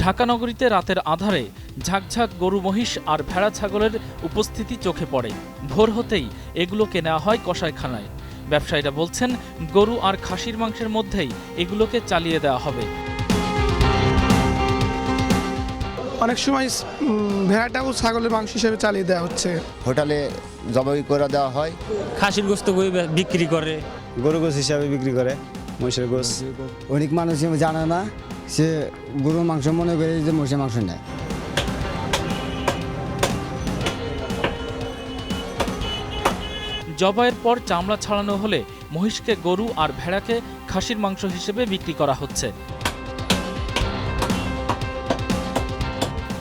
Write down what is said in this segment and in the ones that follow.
ঢাকা নগরীতে রাতের আঁধারে ঝাঁকঝাঁক গরু মহিষ আর ভেড়া ছাগলের উপস্থিতি চোখে পড়ে। ভোর হতেই এগুলোকে নেওয়া হয় কসাইখানায়। ব্যবসায়ীরা বলছেন, গরু আর খাসির মাংসের মধ্যেই এগুলোকে চালিয়ে দেওয়া হবে। অনেক সময় ভেড়াটাও ছাগলের মাংস হিসেবে চালিয়ে দেওয়া হচ্ছে। হোটেলে জবাই করে দেওয়া হয়। খাসির গোস্ত বিক্রি করে, গরু গোস হিসাবে বিক্রি করে, মহিষের গোস। অনেক মানুষ জানে না, সে গরুর মাংস মনে করে যে মহিষের মাংস নেয়। জবাইয়ের পর চামড়া ছাড়ানো হলে মহিষকে গরু আর ভেড়াকে খাসির মাংস হিসেবে বিক্রি করা হচ্ছে।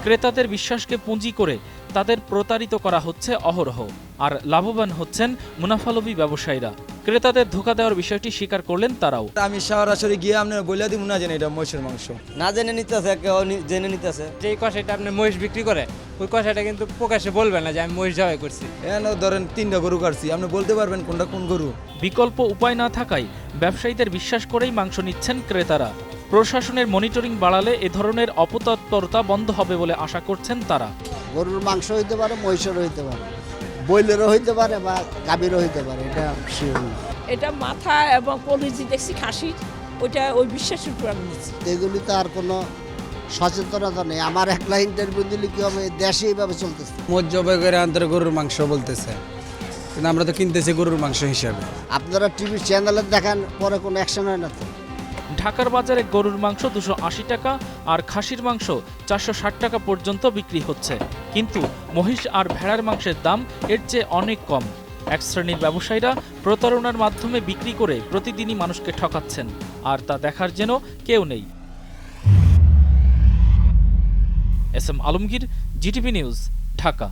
ক্রেতাদের বিশ্বাসকে পুঁজি করে তাদের প্রতারিত করা হচ্ছে অহরহ, আর লাভবান হচ্ছেন মুনাফালোভী ব্যবসায়ীরা। ক্রেতাদের ধোঁকা দেওয়ার বিষয়টি স্বীকার করলেন তারাও। আমি সরাসরি গিয়ে আপনার বলে দিব না জানি এটা মহিষের মাংস, না জেনে নিতেছে, কেউ জেনে নিতেছে। যে কষাইটা আপনি মহিষ বিক্রি করে, ওই কষাইটা কিন্তু প্রকাশ্যে বলবে না যে আমি মহিষ জবাই করছি। এখানে ধরেন 3টা গরু কাটছি, আপনি বলতে পারবেন কোনটা কোন গরু। বিকল্প উপায় না থাকায় ব্যবসায়ীদের বিশ্বাস করেই মাংস নিচ্ছেন ক্রেতারা। প্রশাসনের মনিটরিং বাড়ালে এ ধরনের অপতৎপরতা বন্ধ হবে বলে আশা করছেন তারা। গরুর মাংস হইতে পারে, মহিষেরও হইতে পারে, বইলেরও হইতে পারে বা গাভীরও হইতে পারে, এটা শিওর না। এটা মাথা এবং কলিজি দেখছি খাসির, ওইটা ওই বিশ্বাসের উপর আমি নিচ্ছি। এগুলিতে আর কোনো সচেতনতা নেই। আমার একলা ইন্টারভিউ দিলে কি হবে, দেশে এইভাবে চলতেছে। মোট জবাই করে আন্তর গরুর মাংস বলতেছে, কিন্তু আমরা তো কিনতেছি গরুর মাংস হিসাবে। আপনারা টিভি চ্যানেলে দেখান, পরে কোনো অ্যাকশন হয় না তো। ঢাকার বাজারে গরুর মাংস 280 টাকা আর খাসির মাংস 460 টাকা পর্যন্ত বিক্রি হচ্ছে, কিন্তু মহিষ আর ভেড়ার মাংসের দাম এর চেয়ে অনেক কম। এক শ্রেণীর ব্যবসায়ীরা প্রতারণার মাধ্যমে বিক্রি করে প্রতিদিনই মানুষকে ঠকাচ্ছেন, আর তা দেখার যেন কেউ নেই। S M Alamgir, GTV news, Dhaka.